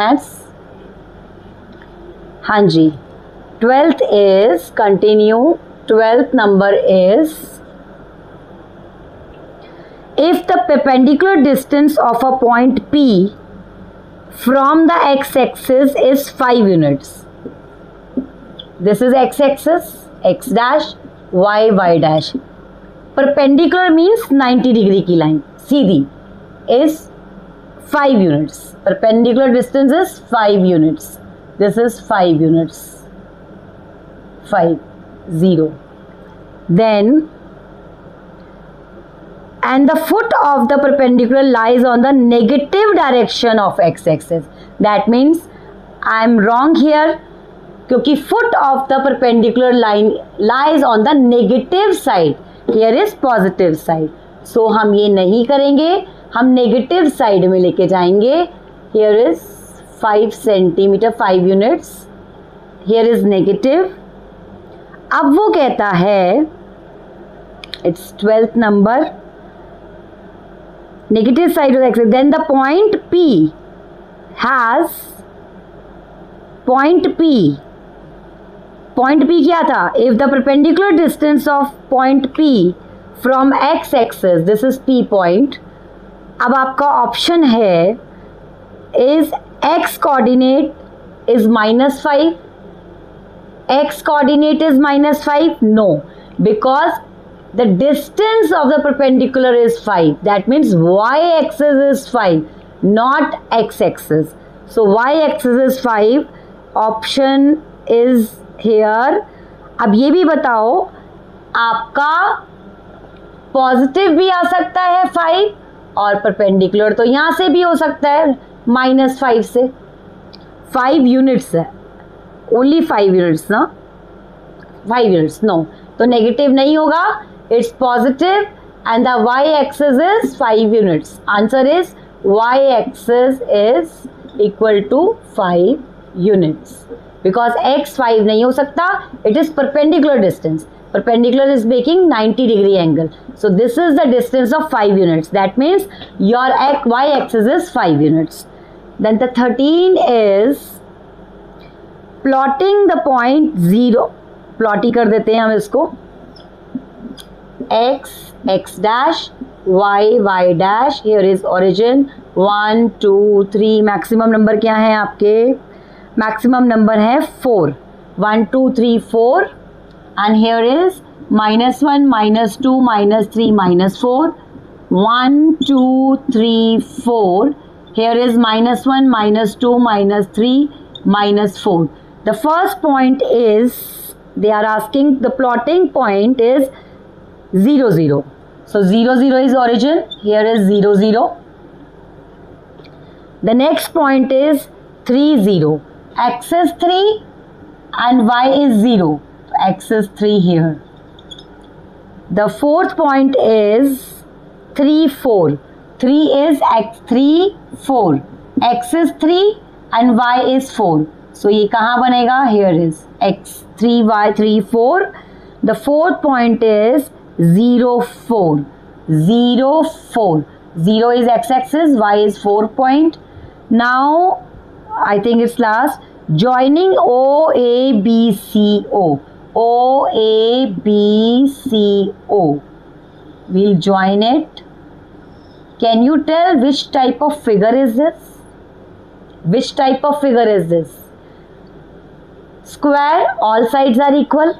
Maths. हाँ जी, 12th is continue. 12th number is if the perpendicular distance of a point P from the x-axis is 5 units. This is x-axis, x dash, y dash. Perpendicular means 90 degree की line, Sidhi, is 5 units. Perpendicular distance is 5 units. This is 5 units. 5, 0. Then and the foot of the perpendicular lies on the negative direction of x-axis. That means I am wrong here, क्योंकि foot of the perpendicular line lies on the negative side. Here is positive side. So हम ये नहीं करेंगे, हम negative side में लेके जाएंगे. Here is 5 centimeter, 5 units. Here is negative. अब वो कहता है, it's 12th number, negative side of the axis. Then the point P has point P क्या था? If the perpendicular distance of point P from x axis, this is P point. अब आपका option है, is x coordinate is -5, x coordinate is -5? No, because the distance of the perpendicular is 5. That means y-axis is 5, not x-axis. So y-axis is 5. Option is here. अब ये भी बताओ, आपका positive भी आ सकता है 5, और परपेंडिकुलर तो यहाँ से भी हो सकता है -5 से. 5 यूनिट्स है, ओनली 5 यूनिट्स ना, 5 यूनिट्स. नो, तो नेगेटिव नहीं होगा. It's positive and the y-axis is 5 units. Answer is y-axis is equal to 5 units. Because x 5 नहीं हो सकता. It is perpendicular distance. Perpendicular is making 90 degree angle. So this is the distance of 5 units. That means your y-axis is 5 units. Then the 13 is plotting the point 0. Plot ही कर देते हैं हम इसको. x, x dash, y dash. Here is origin. 1, 2, 3. Maximum number क्या है आपके? Maximum number है 4. 1, 2, 3, 4. And here is -1, -2, -3, -4. 1, 2, 3, 4. Here is -1, -2, -3, -4. The first point is, they are asking, the plotting point is 0, 0. So 0, 0 is origin. Here is 0, 0. The next point is 3, 0. X is 3 and y is 0. So x is 3 here. The fourth point is 3, 4. 3 is x, 3, 4. X is 3 and y is 4. So ये कहाँ बनेगा? Here is x, 3, y, 3, 4. The fourth point is 0, 4. 0, 4. 0 is x-axis, y is 4 point. Now, I think it's last. Joining O, A, B, C, O. O, A, B, C, O. We'll join it. Can you tell which type of figure is this? Which type of figure is this? Square, all sides are equal.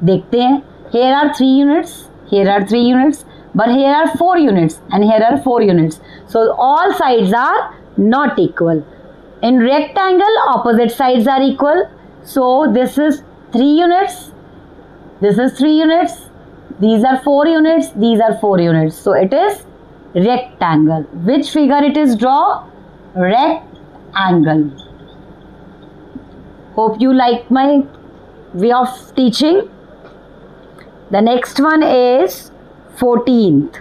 देखते हैं. Here are 3 units, here are 3 units, but here are 4 units and here are 4 units. So all sides are not equal. In rectangle, opposite sides are equal. So this is 3 units, this is 3 units, these are 4 units, these are 4 units. So it is rectangle. Which figure it is draw? Rectangle. Hope you like my way of teaching. The next one is 14th.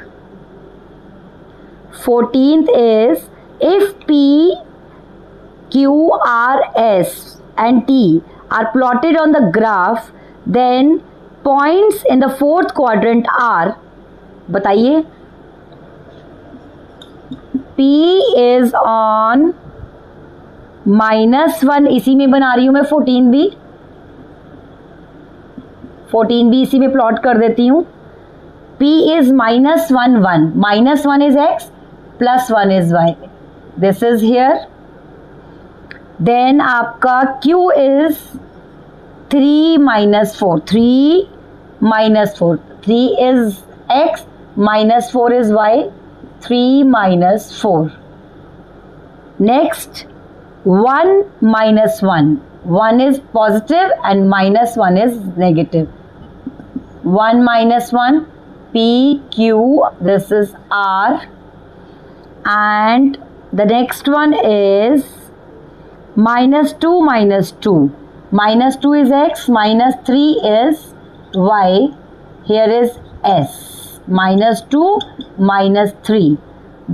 14th is if P, Q, R, S and T are plotted on the graph, then points in the fourth quadrant are, बताइए. P is on -1 इसी में बना रही हूँ मैं, 14b इसी में plot कर देती हूँ. p is -1 1, -1 is x plus 1 is y. This is here. Then आपका q is 3 - 4, 3 - 4, 3 is x -4 is y, 3 - 4. Next 1 - 1, 1 is positive and -1 is negative. 1 - 1, p, q, this is r, and the next one is -2 - 2. -2 is x, -3 is y, here is s. -2 -3.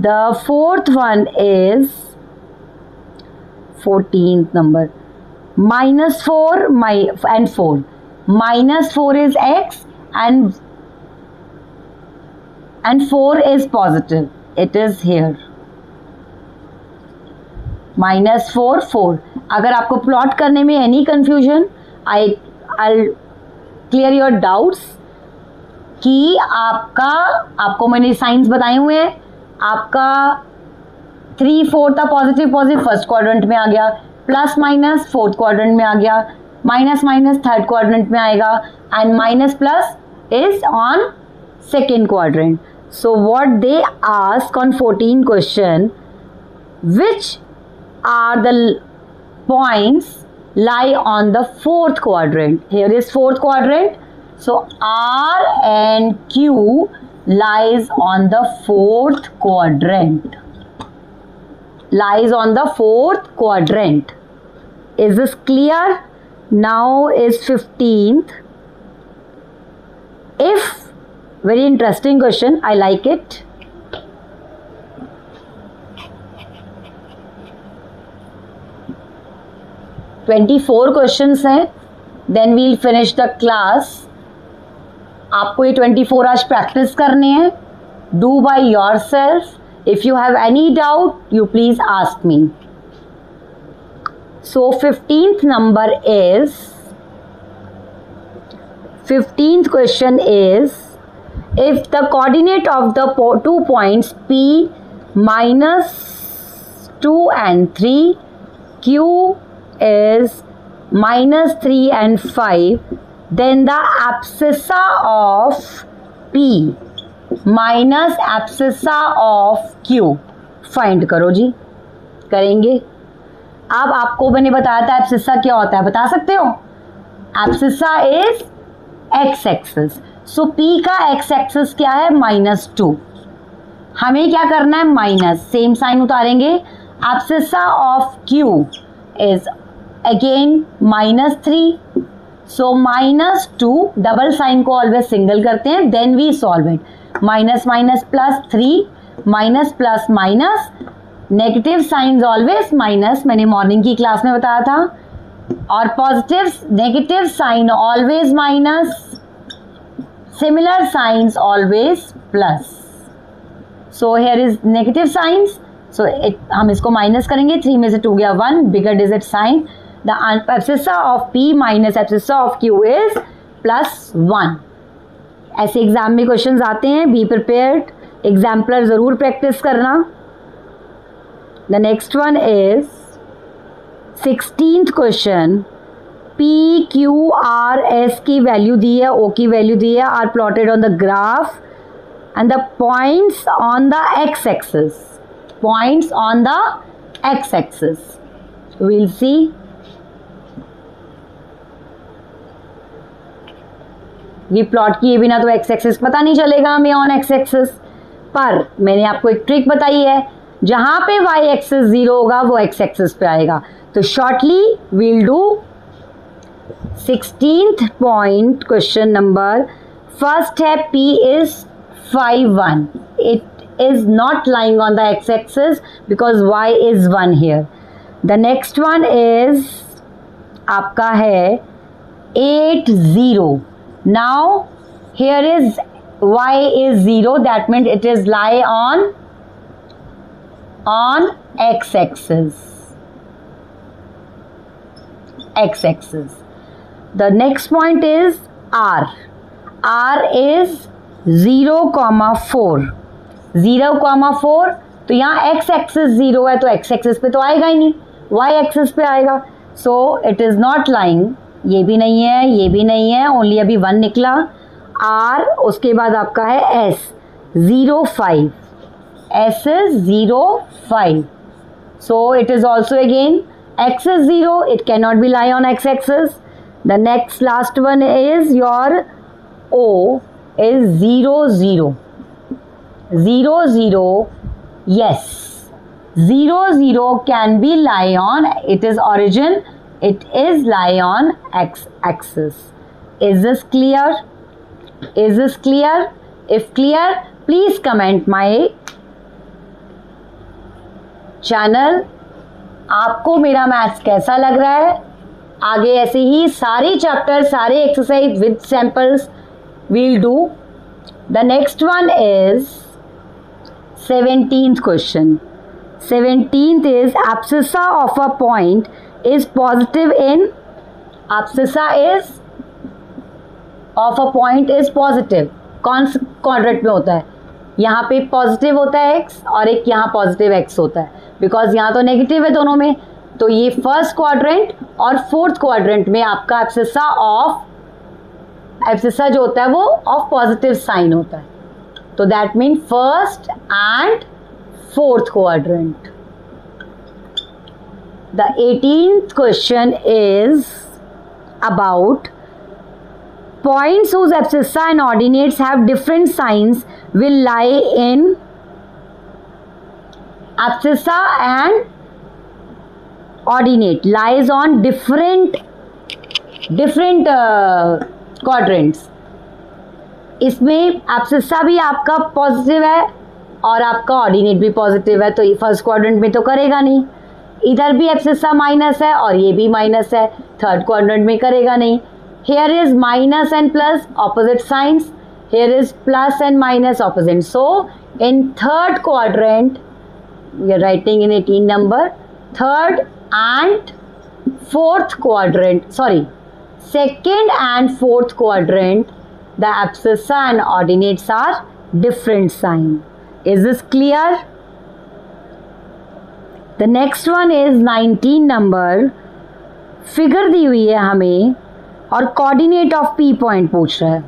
The fourth one is 14th number, -4 and 4. -4 is x and 4 is positive. It is here. -4 4. अगर आपको plot करने में any confusion, I'll clear your doubts कि आपको मैंने science बताए हुए हैं. आपका 3 4 था पॉजिटिव फर्स्ट क्वाड्रेंट में आ गया, प्लस माइनस फोर्थ क्वाड्रेंट में आ गया, माइनस थर्ड क्वाड्रेंट में आएगा, and minus plus is on second quadrant. So what they ask on 14 question, which are the points lie on the fourth quadrant. Here is fourth quadrant, so R and Q lies on the fourth quadrant. Lies on the fourth quadrant. Is this clear? Now is 15th. If, very interesting question, I like it. $24 questions हैं, then we'll finish the class. आपको ये 24 आज practice करने हैं. Do by yourself. If you have any doubt you please ask me. So 15th number is, 15th question is, if the coordinate of the 2 points P -2 and 3, Q is -3 and 5, then the abscissa of P minus abscissa of Q find करो जी. करेंगे. अब आपको मैंने बताया था abscissa क्या होता है, बता सकते हो? Abscissa is x axis. So P का एक्स एक्सिस क्या है? -2. हमें क्या करना है? माइनस. सेम साइन उतारेंगे. Abscissa of Q is again -3. So -2, double sign को ऑलवेज सिंगल करते हैं, then we solve it. Minus plus 3, minus plus minus, negative signs always minus, मैंने मॉर्निंग की क्लास में बताया था. और positive negative sign always minus, similar signs always plus. So here is negative signs, so हम इसको माइनस करेंगे. 3 में से 2 गया 1, bigger digit sign. The abscissa of P minus abscissa of Q is +1. ऐसे एग्जाम में क्वेश्चंस आते हैं. Be prepared. एग्जाम्पलर जरूर प्रैक्टिस करना. The next one is 16th question. P, Q, R, S की वैल्यू दी है, O की वैल्यू दी है, are plotted on the graph and the points on the x axis. Points on the x axis. We'll see. ये plot किए बिना तो एक्स एक्सिस पता नहीं चलेगा हमें ऑन एक्स एक्सिस. पर मैंने आपको एक ट्रिक बताई है, जहां पे वाई एक्सिस 0 होगा वो एक्स एक्सिस पे आएगा. तो shortly we'll do 16th point question number. First है P is 5 1. It is not lying on the x axis because y is 1 here. The next one is आपका है 8 0. Now here is y is 0, that means it is lie on x axis. x axis. The next point is r. r is 0,4. 0,4 तो यहाँ x axis 0 है तो x axis पे तो आएगा ही नहीं, y axis पे आएगा. So it is not lying. ये भी नहीं है, ये भी नहीं है, ओनली अभी 1 निकला. r उसके बाद आपका है s 0,5. s is 0,5. So it is also again x is 0. It cannot be lie on x axis. The next last one is your o is 0, 0. 0, 0. Yes. 0, 0 can be lie on. It is origin. It is lie on x axis. Is this clear? Is this clear? If clear, please comment my channel. आपको मेरा maths कैसा लग रहा है? आगे ऐसे ही सारे chapter, सारे exercise with samples we'll do. The next one is 17th question. 17th is abscissa of a point is positive in. Abscissa is of a point is positive. कौन क्वाड्रेंट में होता है? यहाँ पे पॉजिटिव होता है x और एक यहाँ पॉजिटिव x होता है, बिकॉज यहाँ तो नेगेटिव है दोनों में. तो ये फर्स्ट क्वाड्रेंट और फोर्थ क्वाड्रेंट में आपका एब्सिसा जो होता है वो ऑफ पॉजिटिव साइन होता है. तो that mean first and fourth quadrant. The 18th question is about points whose abscissa and ordinates have different signs will lie in abscissa and ordinate lies on different quadrants. इसमें abscissa भी आपका positive है और आपका ordinate भी positive है, तो first quadrant में तो करेगा नहीं. इधर भी abscissa माइनस है और ये भी माइनस है, थर्ड क्वाड्रेंट में करेगा नहीं. Here is minus and plus opposite signs. Here is plus and minus opposite. So in third quadrant, we are writing in 18 number, third and fourth quadrant, sorry, second and fourth quadrant, the abscissa and ordinates are different sign. Is this clear? The next one is 19 number. Figure दी हुई है हमें और coordinate of P point पूछ रहा है.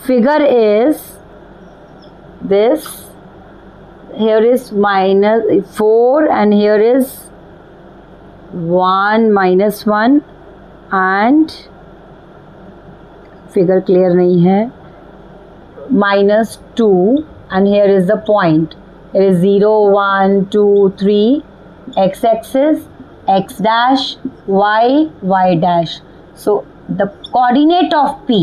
Figure is this. Here is -4 and here is 1 -1 and figure clear नहीं है. -2 and here is the point. Here is 0 1 2 3 x axis, x dash, y dash. So the coordinate of P,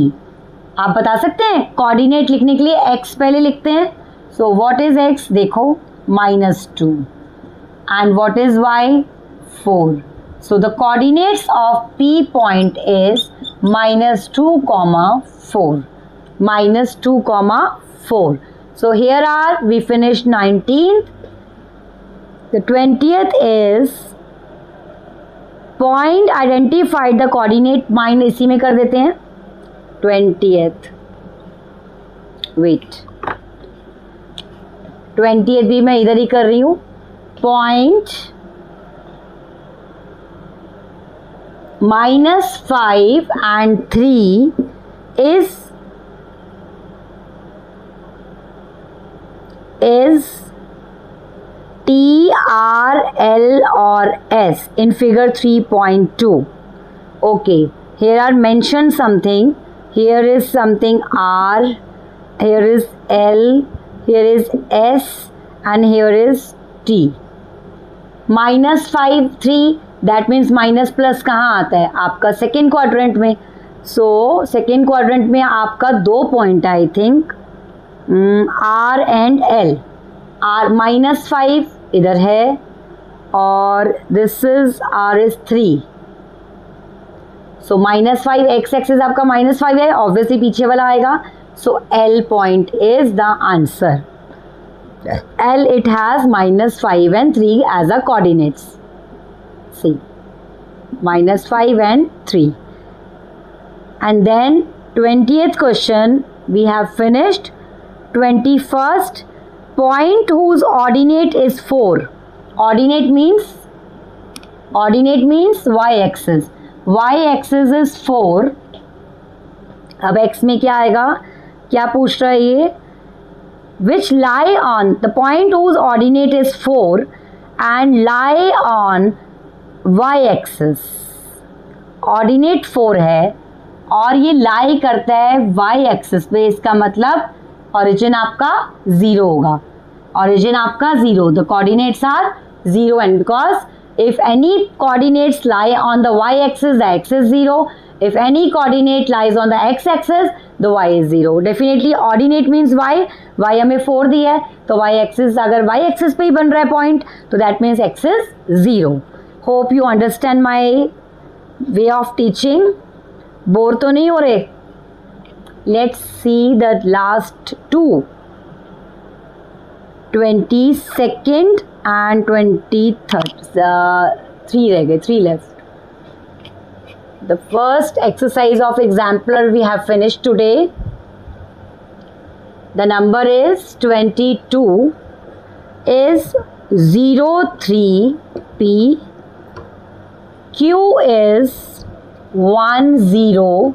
आप बता सकते हैं coordinate लिखने के लिए x पहले लिखते हैं. So what is x? देखो -2 and what is y? 4. So the coordinates of P point is -2, 4. -2, 4. So here are we finished 19th. The 20th is point identified the coordinate. Mine इसी में कर देते हैं. 20th वेट, 20th भी मैं इधर ही कर रही हूँ. Point -5 and 3 is T, R, L or S in figure 3.2. Okay, here are mentioned something. Here is something R, here is L, here is S and here is T. -5, 3, that means minus plus कहाँ आता है? आपका second quadrant में. So second quadrant में आपका 2 point I think, R and L. R -5 इधर है और this is R is 3. So -5 x axis आपका -5 है, ऑब्वियसली पीछे वाला आएगा. सो L point is the answer. L it has -5 and 3 as a coordinates. See, -5 and 3. And then 20th question we have finished. 21st, point whose ordinate is 4. Ordinate means y-axis. Y-axis is 4. अब x में क्या आएगा, क्या पूछ रहा है ये, which lie on the point whose ordinate is 4 and lie on y-axis. Ordinate 4 है और ये लाई करता है y-axis पे, इसका मतलब ओरिजिन आपका 0 होगा. Origin आपका 0. The coordinates are 0 and because if any coordinates lie on the y-axis, the x is 0. If any coordinate lies on the x-axis, the y is 0. Definitely ordinate means y. Y हमें 4 दिया है तो y-axis, अगर y-axis पे ही बन रहा है point तो that means x is 0. Hope you understand my way of teaching. Bore तो नहीं हो रहे? Let's see the last two. 22nd and 23rd. 3 रह गए, 3 left. The first exercise of exemplar we have finished today. The number is 22 is 03P. Q is 10.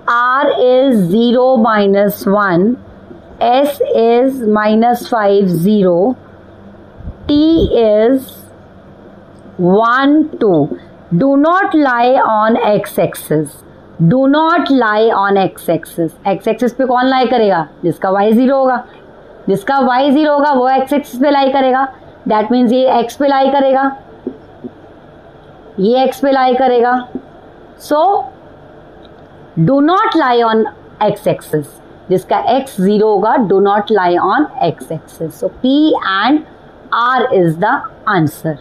R is 0 minus 1. S is minus 50. T is 1, 2. Do not lie on x-axis. Do not lie on x-axis. x-axis पे कौन लाई करेगा? जिसका y 0 होगा. जिसका y 0 होगा वो x-axis पे लाई करेगा. That means ये x पे लाई करेगा, ये x पे लाई करेगा. So do not lie on x-axis. जिसका x 0 होगा, do not lie on x-axis. So P and R is the answer.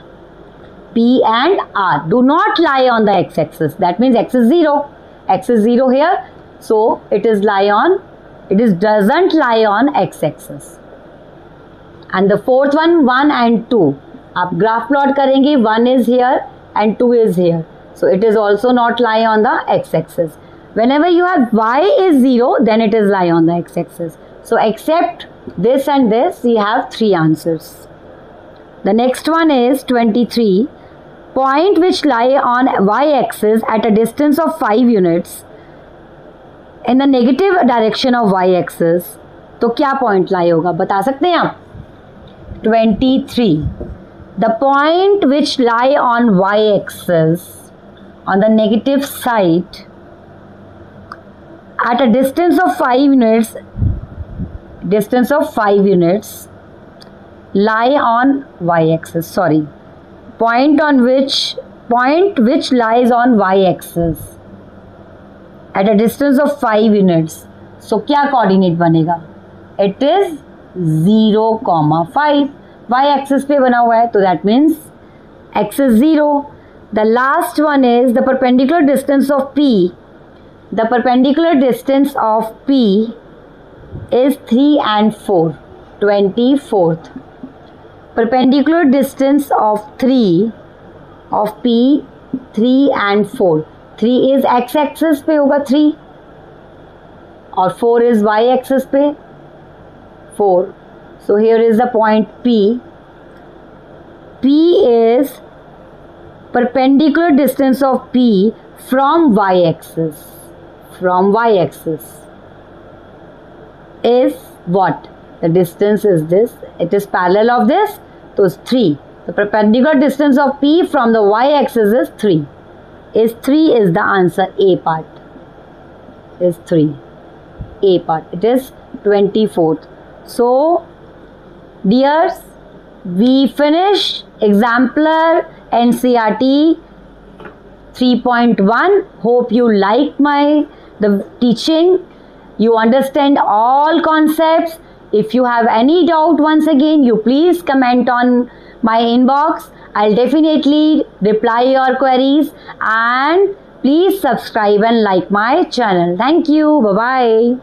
P and R. Do not lie on the x-axis. That means x is 0. X is 0 here. So it doesn't lie on x-axis. And the fourth one, 1 and 2. आप graph plot करेंगे, 1 is here and 2 is here. So it is also not lie on the x-axis. Whenever you have y is 0, then it is lie on the x-axis. So except this and this, we have 3 answers. The next one is 23. Point which lie on y-axis at a distance of 5 units in the negative direction of y-axis. तो क्या point lie होगा, बता सकते हैं आप? 23. The point which lie on y-axis on the negative side at a distance of 5 units lie on y-axis. Sorry. Point which lies on y-axis at a distance of 5 units. So क्या coordinate बनेगा? It is 0, 5. Y-axis पे बना हुआ है तो that means x is 0. The last one is the perpendicular distance of P. The perpendicular distance of P is 3 and 4. 24th. Perpendicular distance of P, 3 and 4. 3 is x-axis पे होगा 3 और 4 is y-axis पे 4. So here is the point P. P is perpendicular distance of P from y-axis. From y-axis is what? The distance is this. It is parallel of this. So it's 3. The perpendicular distance of P from the y-axis is 3. Is 3 is the answer. A part is 3. A part. It is 24th. So dears, we finish exemplar NCERT 3.1. Hope you like the teaching. You understand all concepts. If you have any doubt, once again, you please comment on my inbox. I'll definitely reply your queries, and please subscribe and like my channel. Thank you. Bye-bye.